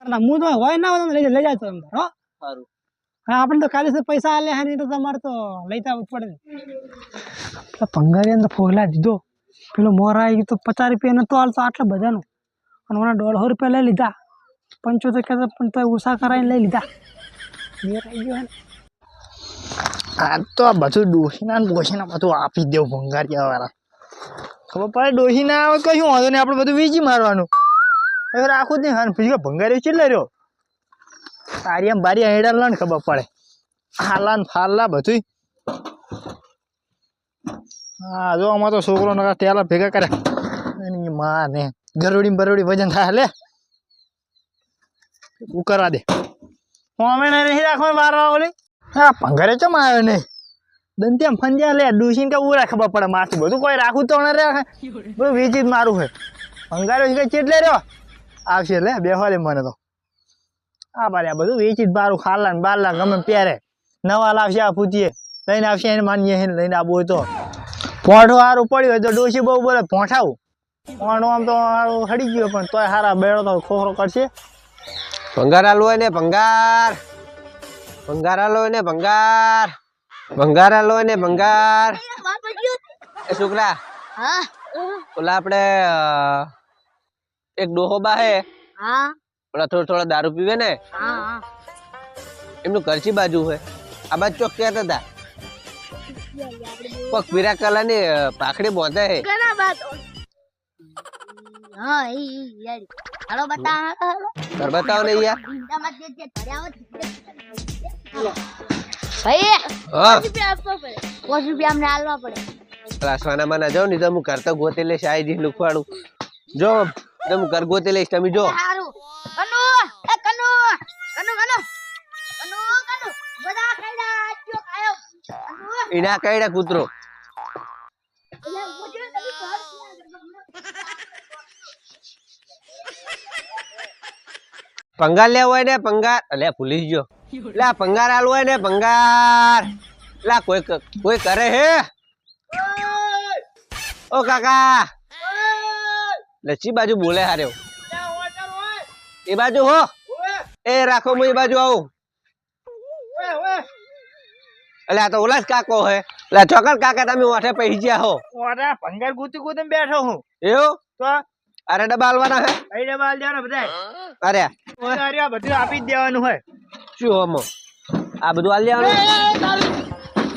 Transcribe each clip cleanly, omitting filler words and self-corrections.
હું તો હોય ના હોય લઈ જાય તો અંદર હો સારું હા આપણે તો કાલે પૈસા આલે હે તો તમારે તો લઈતા પડે પેલા ભંગારી અંદર ફોગલા દીધો પેલો મોર આવી તો 50 રૂપિયા નતો હાલતો આટલા બધાનો અને મને 150 રૂપિયા લઈ લીધા 75 કહેતા પણ તો ઓછા કરાવીને લઈ લીધા મેર આવી ગયો આ તો બધું ડોહીના બધું આપી દેવું ભંગારિયા વાળા ખબર પડે ડોહી ના આવે કશું વાંધો નહીં આપણે બધું વેચી મારવાનું હવે રાખું જ નહીં હા પછી ભંગારી કેટલા રહ્યો તારી બારી હેડા ને ખબર પડે હાલા ને ફાલા બધું હા જો આમાં તો છોકરો નકા તેલા ભેગા કર્યા એની માં ને ગરોડી બરોડી વજન થાય લે ઉકરવા દે હું અમે નહીં રાખવા મારવા ઓલી હા ભંગારે ચમ આવ્યો નહીં દંત્યામ ફંજ્યા લે ડૂસીને કે ઉરા ખબર પડે માથું બધું કોઈ રાખું તો ને રે બધું વેચી જ મારું છે ભંગારો કઈ ચેટલે રહ્યો આવશે લે બેહવાલે મને તો આ બારે આ બધું વેચી જ મારું ખાલા ને બારલા ગમે પહેરે નવા લાવશે આ પૂતીએ લઈને આવશે એને માનીએ લઈને આવું હોય તો પોઠું સારું પડ્યું હોય તો ડોસી બહુ બોલે પોઠાવું પોઠું આમ તો સારું હડી ગયો પણ તોય સારા બેડો તો ખોખરો કરશે ભંગાર આલો ને ભંગાર ભંગાર આલો ને ભંગાર ભંગાર આલો ને ભંગાર એ છોકરા હા ઓલા આપણે એક ડોહોબા હે હા ઓલા થોડા દારૂ પીવે ને હા એમનું ઘરची બાજુ હે આ બાજુ ચોક કહેતા હતા પગ પીરા કલા ની પાખડી બોંધે હે ઘણા બાત હા ઈ યાર હાલો બતા હાલો ઘર બતાવો ને યાર મત જે ધર્યાવો ભાઈ હા રૂપિયા આપવો પડે 50 રૂપિયા અમને આલવા પડે ક્લાસવાના મને જાવ ને તો હું ઘર તો ગોતે લઈશ આઈ લુખવાડું જો તો હું ઘર ગોતે લઈશ તમે જો સારું કનુ એ કનુ કનુ કનુ કનુ કનુ બધા ખાઈડા આજો ખાયો કનુ ઈના કઈડા કૂતરો એટલે મોજો તમે ઘર પંગાર લેવો હોય ને પંગાર અલે ભૂલી ગયો લે પંગાર આલવો હોય ને પંગાર લા કોઈ કરે હે ઓ કાકા લચ્છી બાજુ બોલે હાર્યો એ બાજુ હો એ રાખો હું એ બાજુ આવું અલે આ તો ઓલા જ કાકો હે લે ચોકર કાકા તમે ઓઠે પહી ગયા હો ઓરા ભંગાર ગુતી ગુતી બેઠો હું એવું તો અરે ડબ્બા આલવાના હે અહીં ડબાલ દેવાના બધા અરે અરે બધું આપી જ દેવાનું હોય શું હમો આ બધું આલ દેવાનું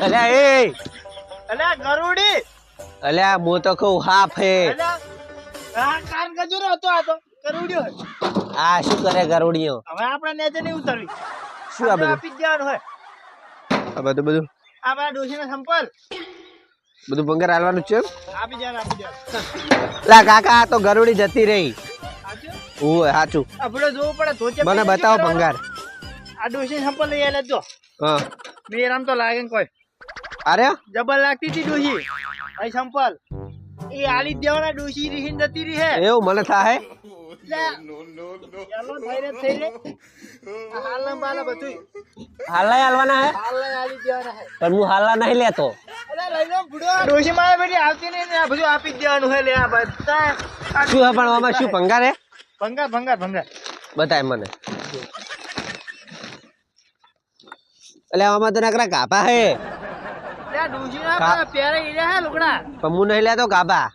અલે એ અલે ગરુડી અલે મો તો કહું હાફ હે અલે આ કાન ગજુરો હતો આ તો ગરુડીયો આ શું કરે ગરોડીઓ હવે આપણે નેચે નહીં ઉતરવી શું આ બધું આપી જ દેવાનું હોય આ બધું આ બા ડોશીના સંપલ બધું ભંગાર આલવાનું છે આપી દેવાનું લા કાકા આ તો ગરોડી જતી રહી ઓય સાચું આપણે જોવું પડે ધોચે મને બતાવો ભંગાર આ ડોશી સંપલ લઈ આલે જો હા મેરામ તો લાગે ને કોઈ અરે જબર લાગતી હતી ડોશી અહીં સંપલ એ આલી દેવાના ડોશી રીહીન જતી રહી હે એવું મને થાય ચાલો ધૈર્ય થઈ રે હાલના બાલા બધું હાલના આલવાના હે હાલના આલી દેવાના હે પણ હું હાલના નહીં લેતો અરે લઈ લો બુડો ડોશી મારે બેટી આવતી નહીં ને આ બધું આપી જ દેવાનું હે લે આ બધા શું હે પણ આમાં શું ભંગાર હે ભંગાર ભંગાર ભંગાર બતાય મને એટલે આમાં તો નકરા ગાભા હે લે ડોશી ના પેરે ઈરે હે લુગડા પણ હું નહીં લેતો ગાભા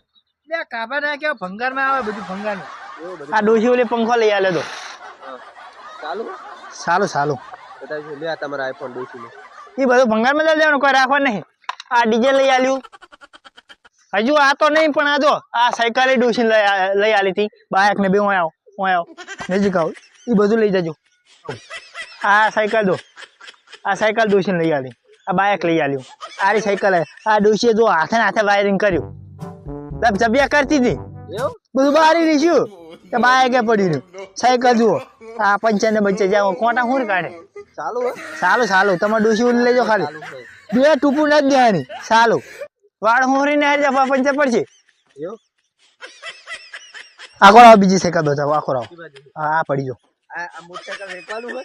લે કાબા ના કે ભંગાર માં આવે બધું ભંગાર નું આ ડોશી ઓલે પંખો લઈ આલે તો ચાલુ સાલું બતાવજો લે તમારા આઈફોન દોશી એ બધું ભંગાર માં લઈ લેવાનું કોઈ રાખવા નહીં આ ડીજે લઈ આલ્યું હજુ આ તો નહીં પણ આ જો આ સાયકલ ડોશી લઈ આલી હતી બાઇક ને બે આવો નજીક આવો એ બધું લઈ જજો આ સાયકલ દો આ સાયકલ ડોશી લઈ આલી આ બાઇક લઈ આલ્યું આરી સાયકલ આ ડોશીએ જો હાથે વાયરિંગ કર્યું જબ્યા કરતી હતી બધું બારી રહીશું કે બાઇકે પડી રહ્યું સાયકલ જુઓ આ પંચા ને બચ્ચે જાઓ કોટા હું કાઢે સાલું તમારે ડોશી ઉલી લેજો ખાલી બે ટૂંકું નથી દેવાની સાલું વાળ હોરીને હારી જા પંચર પડશે આખો રાવ બીજી સાયકલ બતાવો આખો રાવ હા પડી જો આ મોટરસાઇકલ વેચવાનું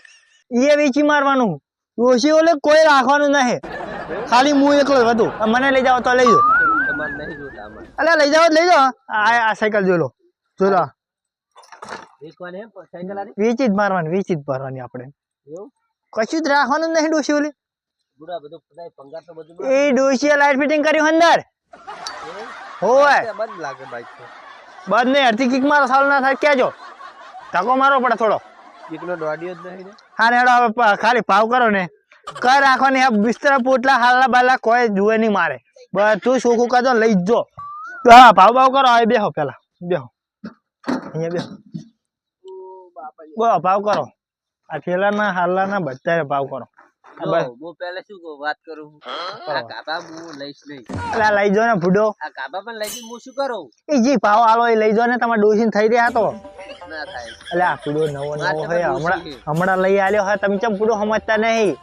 હે એ વેચી મારવાનું ડોશી ઓલે કોઈ રાખવાનું નહીં ખાલી હું એકલો વધુ મને લઈ જાવ તો લઈ જાઓ તમારે નહીં જોતા અમારે અલે લઈ જાઓ આ સાયકલ જોઈ લો વેચવાની એમ સાયકલ આરી વેચી જ મારવાની આપણે એવું કશું જ રાખવાનું જ નહીં ડોશી ઓલી બુડા બધું પતાય પંગાર તો બધું એ ડોશીએ લાઈટ ફિટિંગ કર્યું અંદર હોય બંધ લાગે બાઈક તો બંધ નહીં અડધી કિક મારો સાલ ના થાય ક્યાં જો ધક્કો મારવો પડે થોડો એકલો દોડ્યો જ નહીં ને હા ને હેડો હવે ખાલી ભાવ કરો ને કઈ રાખવાની આ બિસ્તરા પોટલા હાલના બાલા કોઈ જુએ નહીં મારે બધું સોખું કરજો લઈ જ જો હા ભાવ કરો હવે બેહો પેલા બેહો અહીંયા બેહો ભાવ કરો આ ઠેલાના હાલના બધા ભાવ કરો હું પહેલા શું વાત કરું આ કાબા હું લઈશ નહીં એટલે લઈ જો ને ભૂડો આ કાબા પણ લઈ હું શું કરું એ જે ભાવ આલો એ લઈ જો ને તમારે ડોસીને થઈ રહ્યા તો ના થાય એટલે આ ભૂડો નવો હોય હમણાં લઈ આવ્યો હોય તમે ચમ ભૂડો સમજતા નહીં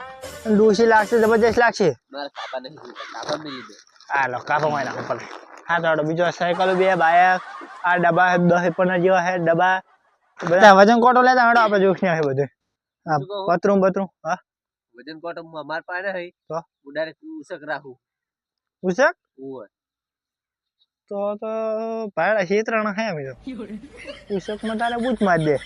ડોસી લાગશે જબરજસ્ત લાગશે મારા કાબા નહીં કાબા મેં લીધો હાલો કાપો માં નાખો ભલે હા તો બીજો સાયકલ બે બાયક આ ડબ્બા 10 જેવા હે ડબ્બા બધા વજન કોટો લેતા હેડો આપણે જોખ ને બધું હા બતરું હા વજન કોટ અમાર પાસે હે તો હું ડાયરેક્ટ ઉસક રાખું ઉસક ઓય તો ભાડા ક્ષેત્રણ હે અમે તો ઉસક માં તારે બૂચ માર દે